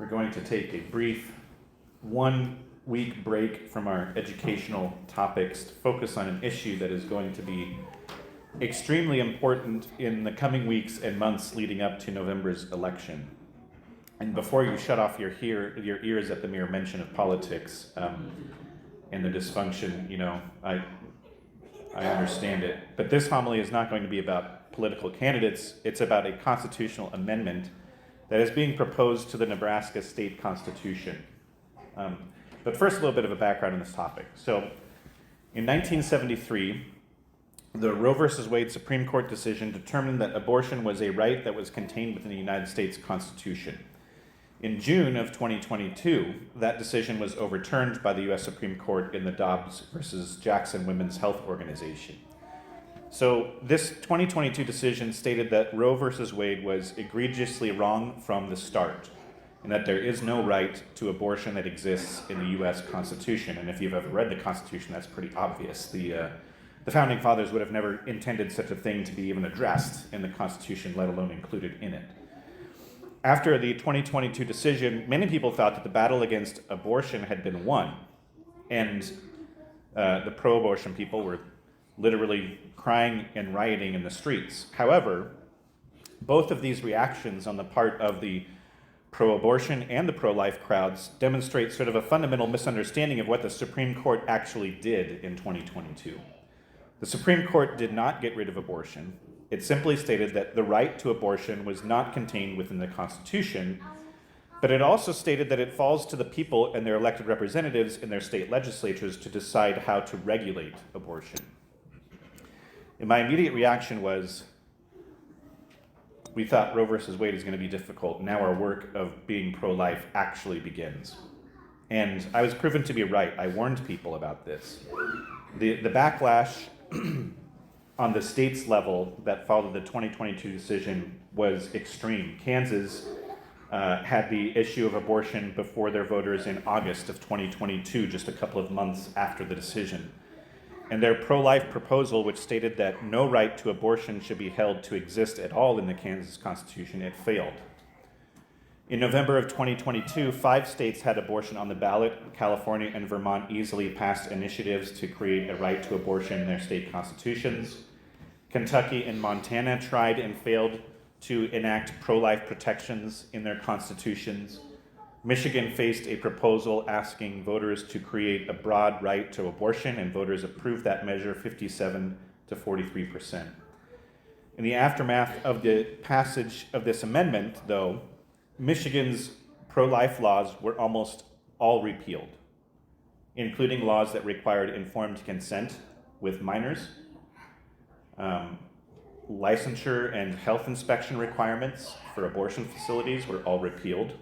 We're going to take a brief 1-week break from our educational topics to focus on an issue that is going to be extremely important in the coming weeks and months leading up to November's election. And before you shut off your ears at the mere mention of politics and the dysfunction, I understand it. But this homily is not going to be about political candidates. It's about a constitutional amendment that is being proposed to the Nebraska state constitution. But first, a little bit of a background on this topic. So, in 1973, the Roe v. Wade Supreme Court decision determined that abortion was a right that was contained within the United States Constitution. In June of 2022, that decision was overturned by the U.S. Supreme Court in the Dobbs v. Jackson Women's Health Organization. So this 2022 decision stated that Roe v. Wade was egregiously wrong from the start, and that there is no right to abortion that exists in the U.S. Constitution. And if you've ever read the Constitution, that's pretty obvious. The Founding Fathers would have never intended such a thing to be even addressed in the Constitution, let alone included in it. After the 2022 decision, many people thought that the battle against abortion had been won, and the pro-abortion people were literally crying and rioting in the streets. However, both of these reactions on the part of the pro-abortion and the pro-life crowds demonstrate sort of a fundamental misunderstanding of what the Supreme Court actually did in 2022. The Supreme Court did not get rid of abortion. It simply stated that the right to abortion was not contained within the Constitution, but it also stated that it falls to the people and their elected representatives in their state legislatures to decide how to regulate abortion. And my immediate reaction was, we thought Roe versus Wade is going to be difficult. Now our work of being pro-life actually begins. And I was proven to be right. I warned people about this. The backlash on the state's level that followed the 2022 decision was extreme. Kansas had the issue of abortion before their voters in August of 2022, just a couple of months after the decision. And their pro-life proposal, which stated that no right to abortion should be held to exist at all in the Kansas Constitution, it failed. In November of 2022, 5 states had abortion on the ballot. California and Vermont easily passed initiatives to create a right to abortion in their state constitutions. Kentucky and Montana tried and failed to enact pro-life protections in their constitutions. Michigan faced a proposal asking voters to create a broad right to abortion, and voters approved that measure 57 to 43%. In the aftermath of the passage of this amendment, though, Michigan's pro-life laws were almost all repealed, including laws that required informed consent with minors, licensure and health inspection requirements for abortion facilities were all repealed.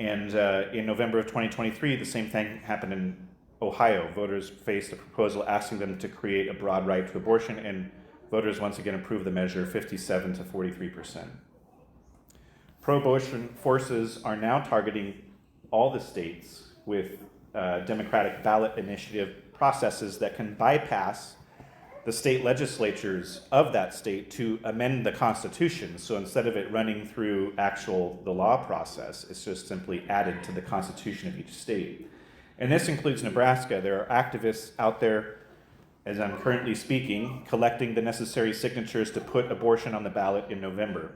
And in November of 2023, the same thing happened in Ohio. Voters faced a proposal asking them to create a broad right to abortion, and voters once again approved the measure 57 to 43%. Pro-abortion forces are now targeting all the states with Democratic ballot initiative processes that can bypass the state legislatures of that state to amend the Constitution. So instead of it running through the law process, it's just simply added to the Constitution of each state. And this includes Nebraska. There are activists out there, as I'm currently speaking, collecting the necessary signatures to put abortion on the ballot in November.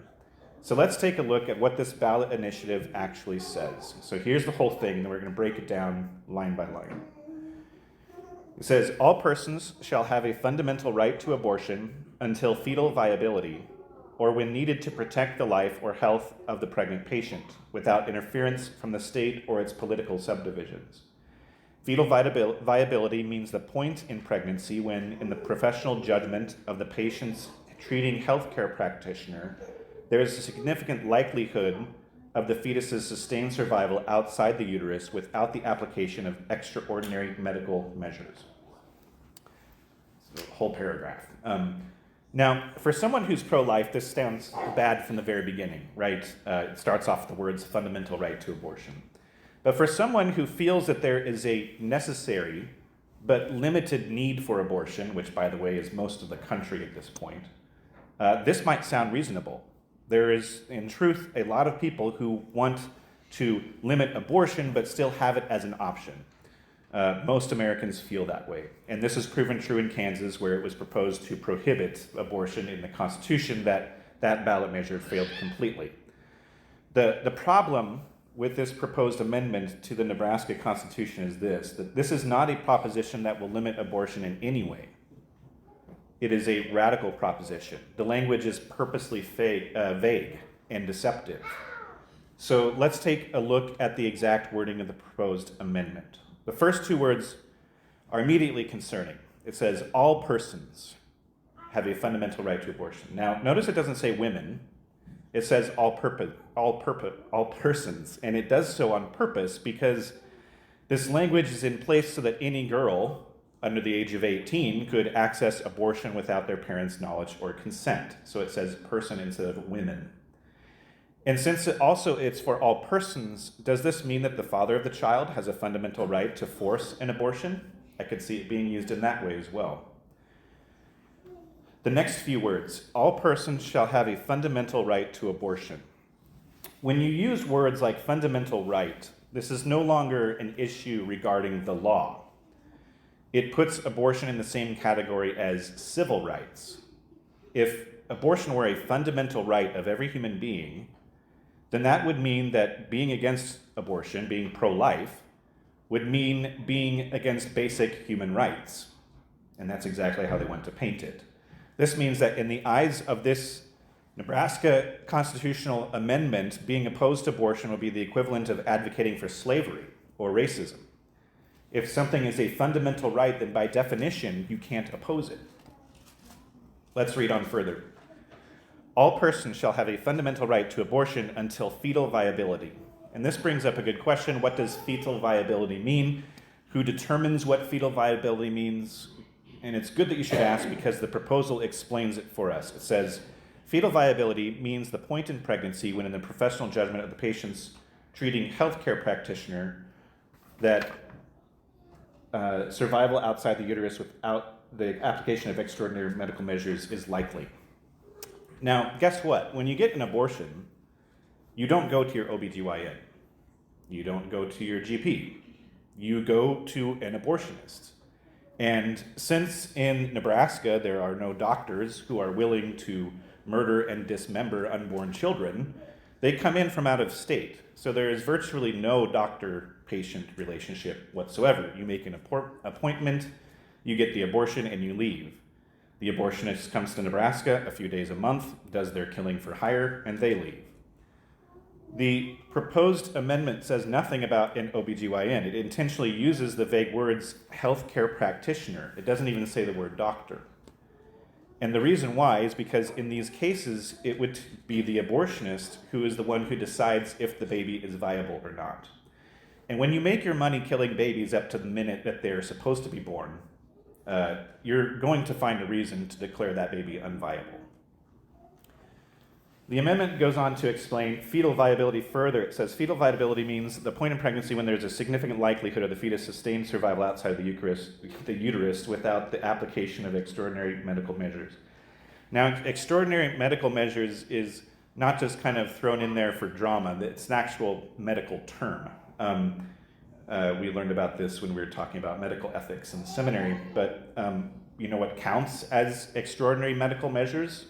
So let's take a look at what this ballot initiative actually says. So here's the whole thing, and we're going to break it down line by line. It says, all persons shall have a fundamental right to abortion until fetal viability, or when needed to protect the life or health of the pregnant patient, without interference from the state or its political subdivisions. Fetal viability means the point in pregnancy when, in the professional judgment of the patient's treating healthcare practitioner, there is a significant likelihood of the fetus's sustained survival outside the uterus without the application of extraordinary medical measures. So the whole paragraph. Now, for someone who's pro-life, this sounds bad from the very beginning, right? It starts off with the words fundamental right to abortion. But for someone who feels that there is a necessary but limited need for abortion, which, by the way, is most of the country at this point, this might sound reasonable. There is, in truth, a lot of people who want to limit abortion but still have it as an option. Most Americans feel that way. And this is proven true in Kansas, where it was proposed to prohibit abortion in the Constitution. That ballot measure failed completely. The problem with this proposed amendment to the Nebraska Constitution is this, that this is not a proposition that will limit abortion in any way. It is a radical proposition. The language is purposely vague and deceptive. So let's take a look at the exact wording of the proposed amendment. The first two words are immediately concerning. It says, all persons have a fundamental right to abortion. Now, notice it doesn't say women. It says all persons, and it does so on purpose because this language is in place so that any girl under the age of 18 could access abortion without their parents' knowledge or consent. So it says person instead of women. And since it's for all persons, does this mean that the father of the child has a fundamental right to force an abortion? I could see it being used in that way as well. The next few words, all persons shall have a fundamental right to abortion. When you use words like fundamental right, this is no longer an issue regarding the law. It puts abortion in the same category as civil rights. If abortion were a fundamental right of every human being, then that would mean that being against abortion, being pro-life, would mean being against basic human rights. And that's exactly how they want to paint it. This means that in the eyes of this Nebraska constitutional amendment, being opposed to abortion would be the equivalent of advocating for slavery or racism. If something is a fundamental right, then by definition, you can't oppose it. Let's read on further. All persons shall have a fundamental right to abortion until fetal viability. And this brings up a good question. What does fetal viability mean? Who determines what fetal viability means? And it's good that you should ask because the proposal explains it for us. It says, fetal viability means the point in pregnancy when in the professional judgment of the patient's treating healthcare practitioner that survival outside the uterus without the application of extraordinary medical measures is likely. Now, guess what? When you get an abortion, you don't go to your OBGYN. You don't go to your GP. You go to an abortionist. And since in Nebraska there are no doctors who are willing to murder and dismember unborn children, they come in from out of state. So there is virtually no doctor-patient relationship whatsoever. You make an appointment, you get the abortion, and you leave. The abortionist comes to Nebraska a few days a month, does their killing for hire, and they leave. The proposed amendment says nothing about an OBGYN. It intentionally uses the vague words healthcare practitioner. It doesn't even say the word doctor. And the reason why is because in these cases, it would be the abortionist who is the one who decides if the baby is viable or not. And when you make your money killing babies up to the minute that they're supposed to be born, you're going to find a reason to declare that baby unviable. The amendment goes on to explain fetal viability further. It says fetal viability means the point in pregnancy when there's a significant likelihood of the fetus sustained survival outside the uterus without the application of extraordinary medical measures. Now, extraordinary medical measures is not just kind of thrown in there for drama. It's an actual medical term. We learned about this when we were talking about medical ethics in seminary. But you know what counts as extraordinary medical measures?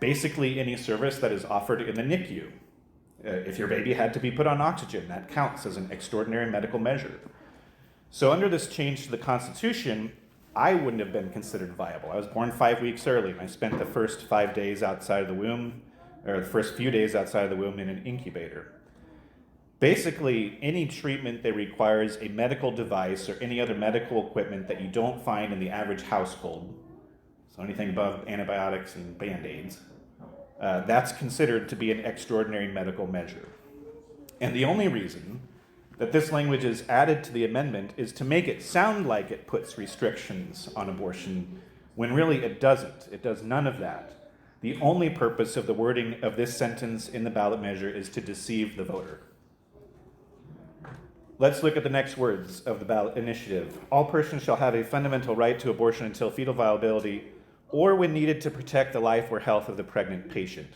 Basically any service that is offered in the NICU. If your baby had to be put on oxygen, that counts as an extraordinary medical measure. So under this change to the Constitution, I wouldn't have been considered viable. I was born 5 weeks early, and I spent the first 5 days outside of the womb, or the first few days outside of the womb in an incubator. Basically, any treatment that requires a medical device or any other medical equipment that you don't find in the average household, so anything above antibiotics and Band-Aids, that's considered to be an extraordinary medical measure. And the only reason that this language is added to the amendment is to make it sound like it puts restrictions on abortion, when really it doesn't. It does none of that. The only purpose of the wording of this sentence in the ballot measure is to deceive the voter. Let's look at the next words of the ballot initiative. All persons shall have a fundamental right to abortion until fetal viability or when needed to protect the life or health of the pregnant patient.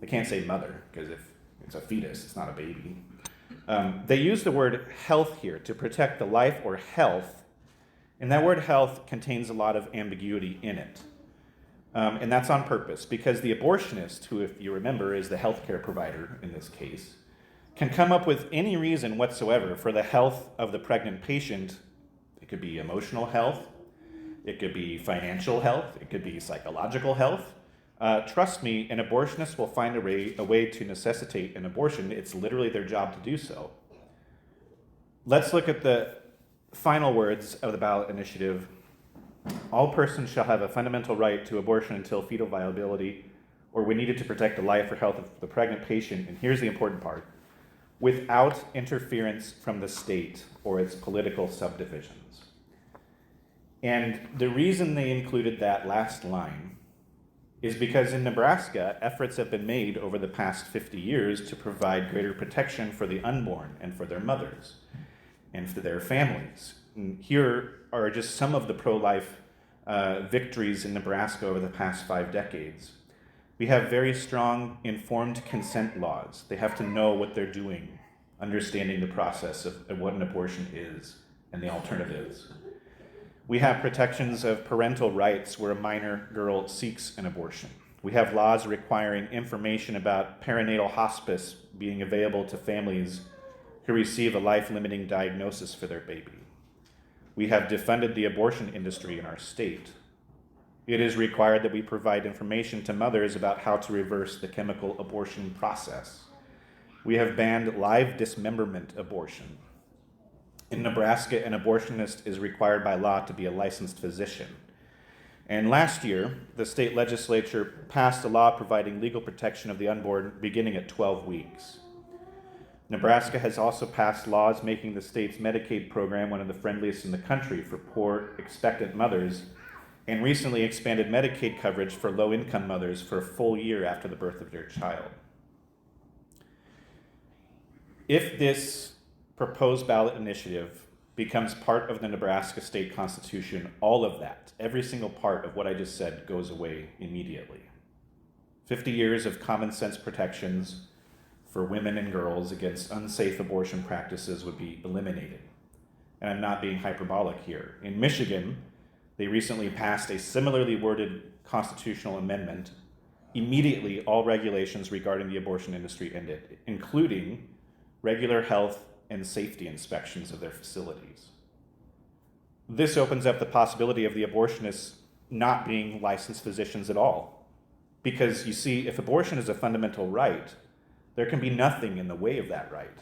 They can't say mother, because if it's a fetus, it's not a baby. They use the word health here to protect the life or health, and that word health contains a lot of ambiguity in it. And that's on purpose, because the abortionist, who, if you remember, is the healthcare provider in this case, can come up with any reason whatsoever for the health of the pregnant patient. It could be emotional health, it could be financial health, it could be psychological health. Trust me, an abortionist will find a way to necessitate an abortion. It's literally their job to do so. Let's look at the final words of the ballot initiative. All persons shall have a fundamental right to abortion until fetal viability, or when needed to protect the life or health of the pregnant patient, and here's the important part, without interference from the state or its political subdivisions. And the reason they included that last line is because in Nebraska, efforts have been made over the past 50 years to provide greater protection for the unborn and for their mothers and for their families. And here are just some of the pro-life victories in Nebraska over the past 5 decades. We have very strong informed consent laws. They have to know what they're doing, understanding the process of what an abortion is and the alternatives. We have protections of parental rights where a minor girl seeks an abortion. We have laws requiring information about perinatal hospice being available to families who receive a life-limiting diagnosis for their baby. We have defunded the abortion industry in our state. It is required that we provide information to mothers about how to reverse the chemical abortion process. We have banned live dismemberment abortion. In Nebraska, an abortionist is required by law to be a licensed physician. And last year, the state legislature passed a law providing legal protection of the unborn beginning at 12 weeks. Nebraska has also passed laws making the state's Medicaid program one of the friendliest in the country for poor expectant mothers, and recently expanded Medicaid coverage for low-income mothers for a full year after the birth of their child. If this proposed ballot initiative becomes part of the Nebraska state constitution, all of that, every single part of what I just said, goes away immediately. 50 years of common sense protections for women and girls against unsafe abortion practices would be eliminated. And I'm not being hyperbolic here. In Michigan, they recently passed a similarly worded constitutional amendment. Immediately, all regulations regarding the abortion industry ended, including regular health and safety inspections of their facilities. This opens up the possibility of the abortionists not being licensed physicians at all. Because you see, if abortion is a fundamental right, there can be nothing in the way of that right.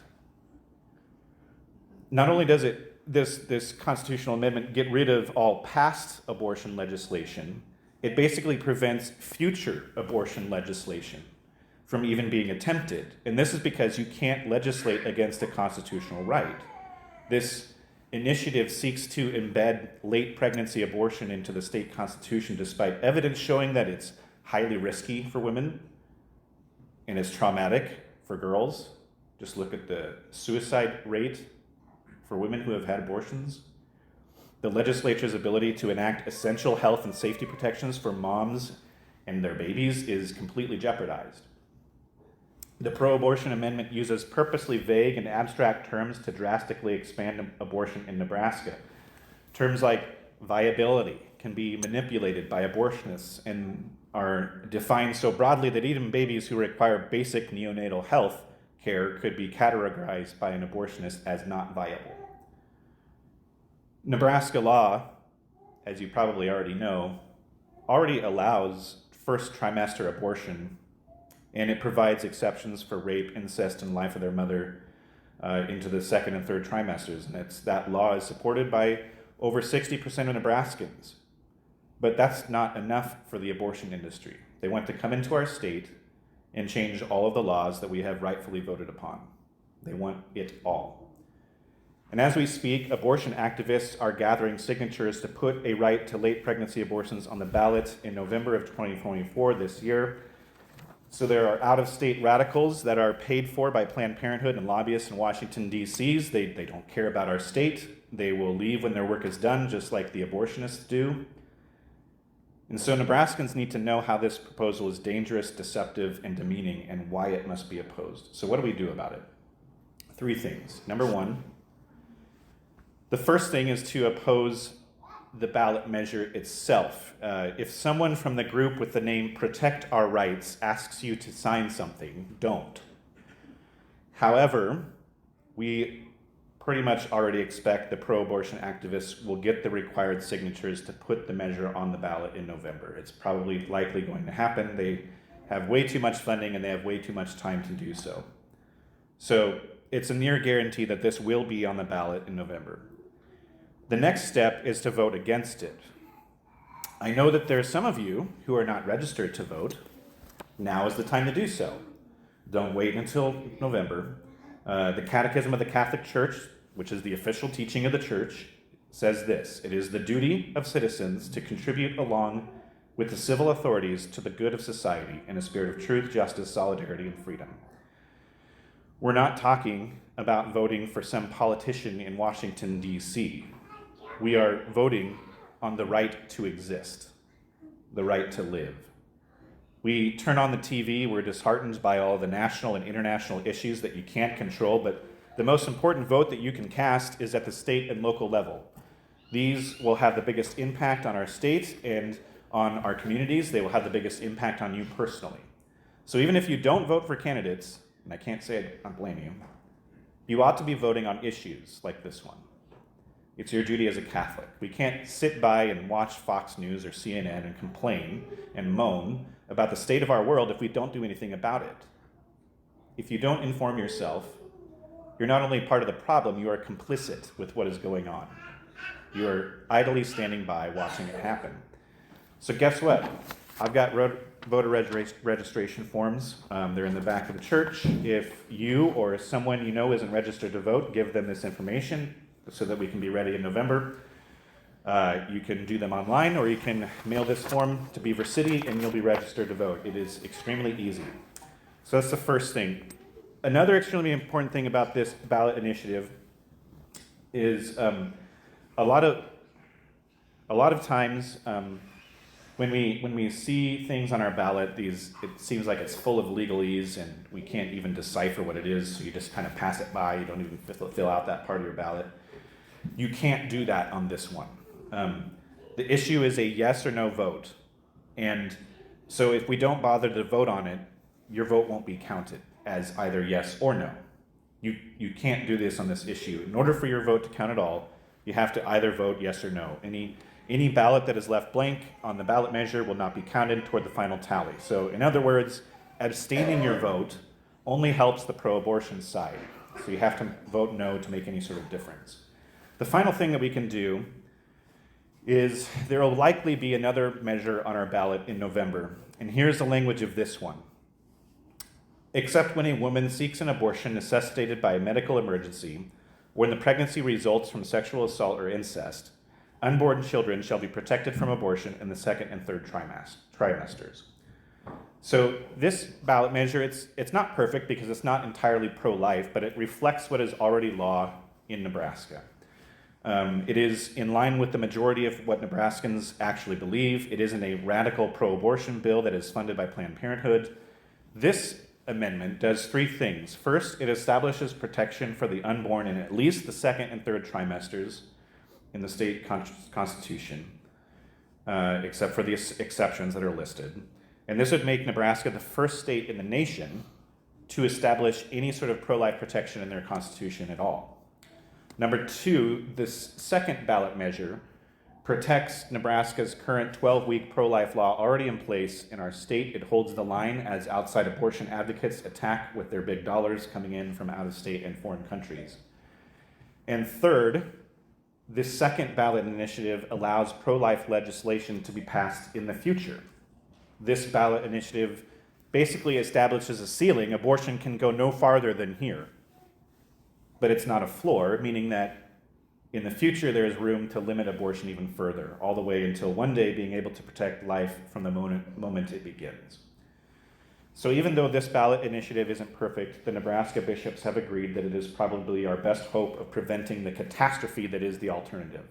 Not only does this constitutional amendment get rid of all past abortion legislation, it basically prevents future abortion legislation from even being attempted. And this is because you can't legislate against a constitutional right. This initiative seeks to embed late pregnancy abortion into the state constitution despite evidence showing that it's highly risky for women and it's traumatic for girls. Just look at the suicide rate for women who have had abortions. The legislature's ability to enact essential health and safety protections for moms and their babies is completely jeopardized. The pro-abortion amendment uses purposely vague and abstract terms to drastically expand abortion in Nebraska. Terms like viability can be manipulated by abortionists and are defined so broadly that even babies who require basic neonatal health care could be categorized by an abortionist as not viable. Nebraska law, as you probably already know, already allows first trimester abortion, and it provides exceptions for rape, incest, and life of their mother into the second and third trimesters. And that law is supported by over 60% of Nebraskans. But that's not enough for the abortion industry. They want to come into our state and change all of the laws that we have rightfully voted upon. They want it all. And as we speak, abortion activists are gathering signatures to put a right to late pregnancy abortions on the ballot in November of 2024 this year. So there are out-of-state radicals that are paid for by Planned Parenthood and lobbyists in Washington, D.C. They don't care about our state. They will leave when their work is done, just like the abortionists do. And so Nebraskans need to know how this proposal is dangerous, deceptive, and demeaning, and why it must be opposed. So what do we do about it? 3 things. Number 1, the first thing is to oppose the ballot measure itself. If someone from the group with the name Protect Our Rights asks you to sign something, don't. However, we pretty much already expect the pro-abortion activists will get the required signatures to put the measure on the ballot in November. It's probably likely going to happen. They have way too much funding and they have way too much time to do so. So it's a near guarantee that this will be on the ballot in November. The next step is to vote against it. I know that there are some of you who are not registered to vote. Now is the time to do so. Don't wait until November. The Catechism of the Catholic Church, which is the official teaching of the Church, says this: it is the duty of citizens to contribute along with the civil authorities to the good of society in a spirit of truth, justice, solidarity, and freedom. We're not talking about voting for some politician in Washington, D.C. We are voting on the right to exist, the right to live. We turn on the TV, we're disheartened by all the national and international issues that you can't control, but the most important vote that you can cast is at the state and local level. These will have the biggest impact on our state and on our communities. They will have the biggest impact on you personally. So even if you don't vote for candidates, and I can't say I blame you, you ought to be voting on issues like this one. It's your duty as a Catholic. We can't sit by and watch Fox News or CNN and complain and moan about the state of our world if we don't do anything about it. If you don't inform yourself, you're not only part of the problem, you are complicit with what is going on. You are idly standing by watching it happen. So guess what? I've got voter registration forms. They're in the back of the church. If you or someone you know isn't registered to vote, give them this information so that we can be ready in November. You can do them online, or you can mail this form to Beaver City and you'll be registered to vote. It is extremely easy. So that's the first thing. Another extremely important thing about this ballot initiative is a lot of times when we see things on our ballot, it seems like it's full of legalese and we can't even decipher what it is, so you just kind of pass it by. You don't even fill out that part of your ballot. You can't do that on this one. The issue is a yes or no vote. And so if we don't bother to vote on it, your vote won't be counted as either yes or no. You can't do this on this issue. In order for your vote to count at all, you have to either vote yes or no. Any ballot that is left blank on the ballot measure will not be counted toward the final tally. So in other words, abstaining your vote only helps the pro-abortion side. So you have to vote no to make any sort of difference. The final thing that we can do is there will likely be another measure on our ballot in November. And here's the language of this one. Except when a woman seeks an abortion necessitated by a medical emergency, when the pregnancy results from sexual assault or incest, unborn children shall be protected from abortion in the 2nd and 3rd trimesters. So this ballot measure, it's not perfect because it's not entirely pro-life, but it reflects what is already law in Nebraska. It is in line with the majority of what Nebraskans actually believe. It isn't a radical pro-abortion bill that is funded by Planned Parenthood. This amendment does 3 things. First, it establishes protection for the unborn in at least the 2nd and 3rd trimesters in the state constitution, except for the exceptions that are listed. And this would make Nebraska the first state in the nation to establish any sort of pro-life protection in their constitution at all. Number 2, this second ballot measure protects Nebraska's current 12-week pro-life law already in place in our state. It holds the line as outside abortion advocates attack with their big dollars coming in from out of state and foreign countries. And third, this second ballot initiative allows pro-life legislation to be passed in the future. This ballot initiative basically establishes a ceiling. Abortion can go no farther than here. But it's not a floor, meaning that in the future there is room to limit abortion even further, all the way until one day being able to protect life from the moment it begins. So even though this ballot initiative isn't perfect, the Nebraska bishops have agreed that it is probably our best hope of preventing the catastrophe that is the alternative.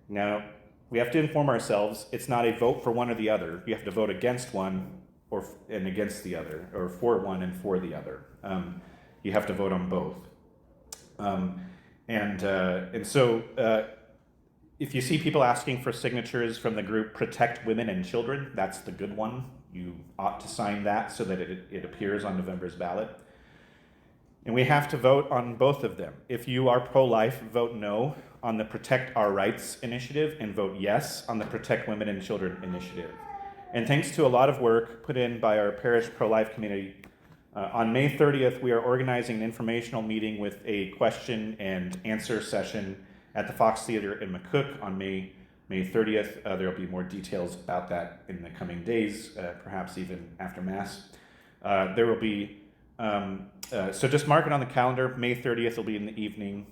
Now, we have to inform ourselves. It's not a vote for one or the other. You have to vote against one and against the other, or for one and for the other. You have to vote on both. And so if you see people asking for signatures from the group Protect Women and Children, that's the good one. You ought to sign that so that it appears on November's ballot. And we have to vote on both of them. If you are pro-life, vote no on the Protect Our Rights initiative and vote yes on the Protect Women and Children initiative. And thanks to a lot of work put in by our parish pro-life community, on May 30th, we are organizing an informational meeting with a question and answer session at the Fox Theater in McCook on May 30th. There will be more details about that in the coming days, perhaps even after Mass. There will be, so just mark it on the calendar. May 30th will be in the evening.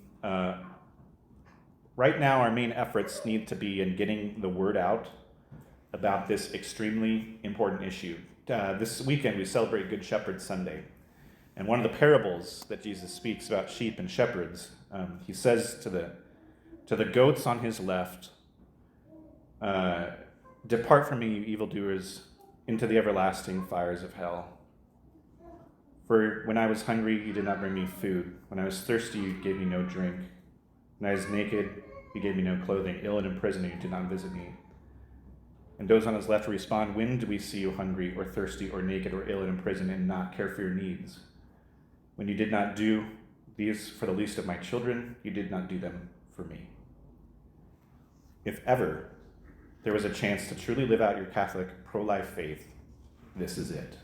Right now, our main efforts need to be in getting the word out about this extremely important issue. This weekend, we celebrate Good Shepherd Sunday. And one of the parables that Jesus speaks about sheep and shepherds, he says to the goats on his left, "Depart from me, you evildoers, into the everlasting fires of hell. For when I was hungry, you did not bring me food. When I was thirsty, you gave me no drink. When I was naked, you gave me no clothing. Ill and in prison, you did not visit me." And those on his left respond, "When did we see you hungry or thirsty or naked or ill and in prison and not care for your needs? When you did not do these for the least of my children, you did not do them for me." If ever there was a chance to truly live out your Catholic pro-life faith, this is it.